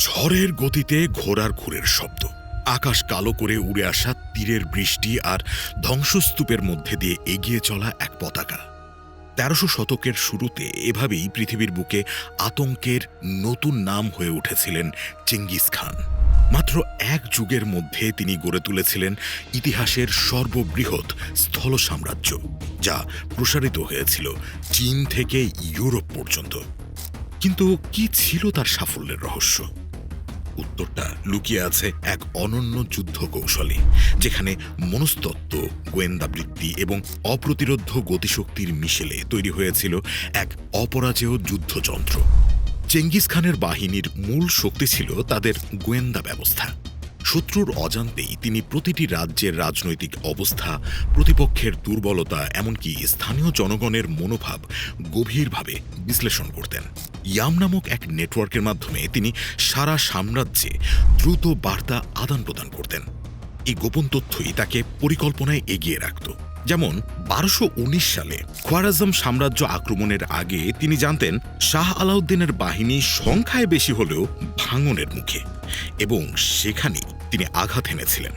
ঝড়ের গতিতে ঘোড়ার খুরের শব্দ, আকাশ কালো করে উড়ে আসা তীরের বৃষ্টি আর ধ্বংসস্তূপের মধ্যে দিয়ে এগিয়ে চলা এক পতাকা। ১৩০০ শতকের শুরুতে এভাবেই পৃথিবীর বুকে আতঙ্কের নতুন নাম হয়ে উঠেছিলেন চেঙ্গিস খান। মাত্র এক যুগের মধ্যে তিনি গড়ে তুলেছিলেন ইতিহাসের সর্ববৃহৎ স্থল সাম্রাজ্য, যা প্রসারিত হয়েছিল চীন থেকে ইউরোপ পর্যন্ত। কিন্তু কি ছিল তার সাফল্যের রহস্য? উত্তরটা লুকিয়ে আছে এক অনন্য যুদ্ধ কৌশলে, যেখানে মনস্তত্ত্ব, গোয়েন্দাবৃত্তি এবং অপ্রতিরোধ্য গতিশক্তির মিশেলে তৈরি হয়েছিল এক অপরাজেয় যুদ্ধযন্ত্র। চেঙ্গিস খানের বাহিনীর মূল শক্তি ছিল তাদের গোয়েন্দা ব্যবস্থা। শত্রুর অজান্তেই তিনি প্রতিটি রাজ্যের রাজনৈতিক অবস্থা, প্রতিপক্ষের দুর্বলতা, এমনকি স্থানীয় জনগণের মনোভাব গভীরভাবে বিশ্লেষণ করতেন। ইয়াম নামক এক নেটওয়ার্কের মাধ্যমে তিনি সারা সাম্রাজ্যে দ্রুত বার্তা আদান প্রদান করতেন। এই গোপন তথ্যই তাকে পরিকল্পনায় এগিয়ে রাখত। যেমন ১২১৯ সালে খোয়ারাজম সাম্রাজ্য আক্রমণের আগে তিনি জানতেন শাহ আলাউদ্দিনের বাহিনী সংখ্যায় বেশি হলেও ভাঙনের মুখে, এবং সেখানেই তিনি আঘাত এনেছিলেন।